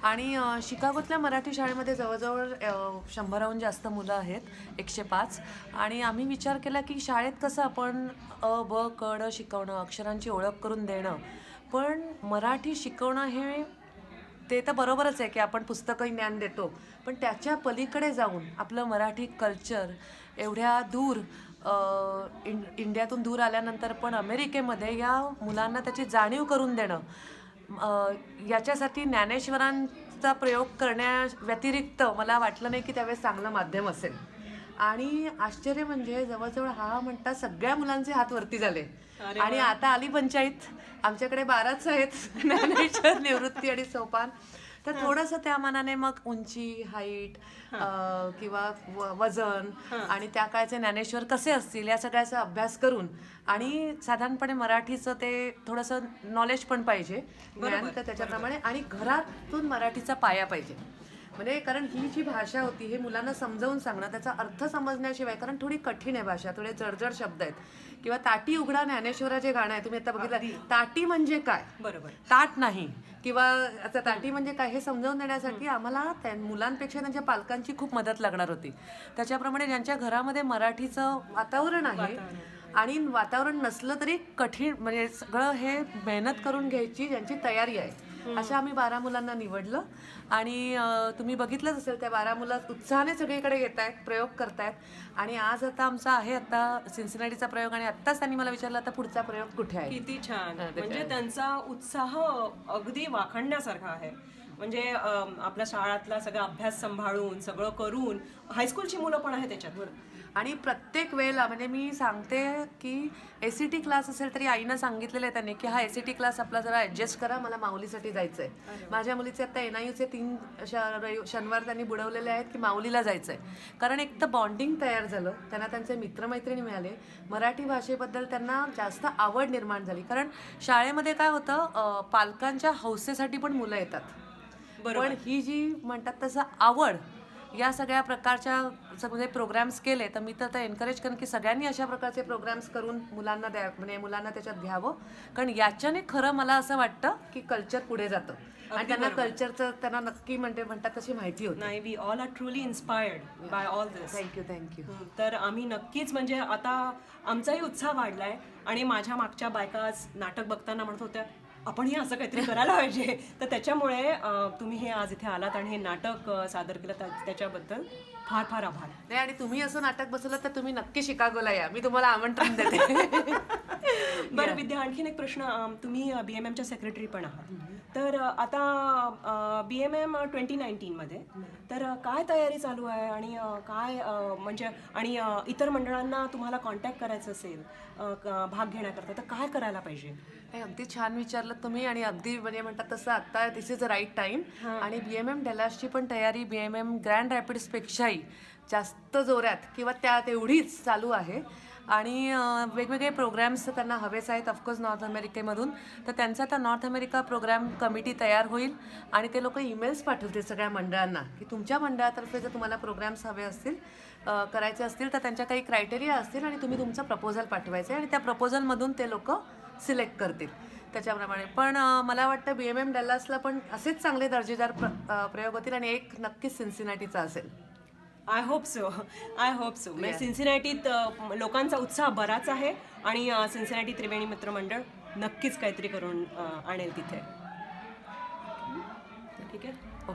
आणि शिकागोतल्या मराठी शाळेमध्ये जवळजवळ 100हून जास्त मुलं आहेत, 105. आणि आम्ही विचार केला की शाळेत कसं आपण ब क ड शिकवणं, अक्षरांची ओळख करून देणं, पण मराठी शिकवणं हे ते तर बरोबरच आहे की आपण पुस्तकही ज्ञान देतो, पण त्याच्या पलीकडे जाऊन आपलं मराठी कल्चर एवढ्या दूर इंडियातून दूर आल्यानंतर पण अमेरिकेमध्ये या मुलांना त्याची जाणीव करून देणं, याच्यासाठी ज्ञानेश्वरांचा प्रयोग करण्या व्यतिरिक्त मला वाटलं नाही की त्यावेळेस चांगलं माध्यम असेल. आणि आश्चर्य म्हणजे जवळजवळ हा म्हणता सगळ्या मुलांचे हात वरती झाले. आणि आता आली पंचायत, आमच्याकडे 12च आहेत ज्ञानेश्वर, निवृत्ती आणि सोपान. तर थोडंसं त्या मानाने मग उंची, हाईट किंवा वजन आणि त्या काळचे ज्ञानेश्वर कसे असतील या सगळ्याचा अभ्यास करून, आणि साधारणपणे मराठीचं ते थोडंसं नॉलेज पण पाहिजे, ज्ञान तर त्याच्याप्रमाणे, आणि घरातून मराठीचा पाया पाहिजे. म्हणजे कारण ही जी भाषा होती हे मुलांना समजावून सांगणं, त्याचा अर्थ समजण्याशिवाय, कारण थोडी कठीण आहे भाषा, थोडे जडजड शब्द आहेत. किंवा ताटी उघडा ज्ञानेश्वराचे गाणं आहे, तुम्ही आता बघितलं, ताटी म्हणजे काय, बरोबर, ताट नाही, किंवा आता ताटी म्हणजे काय हे समजावून देण्यासाठी आम्हाला मुलांपेक्षा त्यांच्या पालकांची खूप मदत लागणार होती. त्याच्याप्रमाणे ज्यांच्या घरामध्ये मराठीचं वातावरण आहे आणि वातावरण नसलं तरी कठीण, म्हणजे सगळं हे मेहनत करून घ्यायची ज्यांची तयारी आहे, अशा आम्ही 12 मुलांना निवडलं. आणि तुम्ही बघितलंच असेल त्या 12 मुलं उत्साहाने सगळीकडे येत आहेत, प्रयोग करतायत. आणि आज आता आमचा आहे आता सिन्सिनाटीचा प्रयोग, आणि आत्ताच त्यांनी मला विचारलं आता पुढचा प्रयोग कुठे आहे. किती छान. म्हणजे त्यांचा उत्साह अगदी वाखाणण्यासारखा आहे. म्हणजे आपल्या शाळातला सगळा अभ्यास सांभाळून सगळं करून, हायस्कूलची मुलं पण आहे त्याच्यात. आणि प्रत्येक वेळेला म्हणजे मी सांगते की ACT क्लास असेल तरी आईनं सांगितलेलं आहे त्यांनी की हा ACT क्लास आपला जरा ॲडजस्ट करा, मला माऊलीसाठी जायचं आहे. माझ्या मुलीचे आता NIUचे 3 शनिवार त्यांनी बुडवलेले आहेत की माऊलीला जायचं आहे. कारण एक तर बॉन्डिंग तयार झालं, त्यांना त्यांचे मित्रमैत्रिणी मिळाले, मराठी भाषेबद्दल त्यांना जास्त आवड निर्माण झाली. कारण शाळेमध्ये काय होतं, पालकांच्या हौसेसाठी पण मुलं येतात, पण ही जी म्हणतात तसं आवड, या सगळ्या प्रकारच्या म्हणजे प्रोग्राम्स केले तर मी तर एनकरेज करेन की सगळ्यांनी अशा प्रकारचे प्रोग्राम्स करून मुलांना म्हणजे मुलांना त्याच्यात घ्यावं. कारण याच्याने खरं मला असं वाटतं की कल्चर पुढे जातं आणि त्यांना कल्चरचं त्यांना नक्की म्हणतात तशी माहिती होती. नाही, we all are truly inspired by all this. Thank you. तर आम्ही नक्कीच, म्हणजे आता आमचाही उत्साह वाढलाय. आणि माझ्या मागच्या बायका नाटक बघताना म्हणत होत्या आपणही असं काहीतरी करायला पाहिजे. तर त्याच्यामुळे तुम्ही हे आज इथे आलात आणि हे नाटक सादर केलं, त्याच्याबद्दल फार फार आभार. नाही, आणि तुम्ही असं नाटक बसवलं तर तुम्ही नक्की शिकागोला या, मी तुम्हाला आमंत्रण देते. बरं विद्या, आणखीन एक प्रश्न. तुम्ही BMMच्या सेक्रेटरी पण आहात, तर आता BMM 2019 मध्ये तर काय तयारी चालू आहे, आणि काय म्हणजे, आणि इतर मंडळांना तुम्हाला कॉन्टॅक्ट करायचं असेल भाग घेण्याकरता, तर काय करायला पाहिजे? अगदी छान विचारलं तुम्ही, आणि अगदी म्हणजे म्हणतात तसं आता दिस इज अ राईट टाईम. आणि BMM डॅलासची पण तयारी BMM ग्रँड रॅपिड्सपेक्षाही जास्त जोरात किंवा तेवढीच चालू आहे. आणि वेगवेगळे प्रोग्राम्स त्यांना हवेच आहेत ऑफकोर्स नॉर्थ अमेरिकेमधून. तर त्यांचा आता नॉर्थ अमेरिका प्रोग्राम कमिटी तयार होईल आणि ते लोक ईमेल्स पाठवतील सगळ्या मंडळांना की तुमच्या मंडळातर्फे जर तुम्हाला प्रोग्राम्स हवे असतील, करायचे असतील, तर त्यांच्या काही क्रायटेरिया असतील आणि तुम्ही तुमचं प्रपोजल पाठवायचं आहे आणि त्या प्रपोजलमधून ते लोक सिलेक्ट करतील त्याच्याप्रमाणे. पण मला वाटतं BMM डॅलासला पण असेच चांगले दर्जेदार प्रयोग होतील आणि एक नक्कीच सिन्सिनाटीचा असेल. I hope so. म्हणजे सिन्सिनाटीत लोकांचा उत्साह बराच आहे आणि सिन्सिनाटी त्रिवेणी मित्र मंडळ नक्कीच काहीतरी करून आणेल तिथे. ठीक आहे.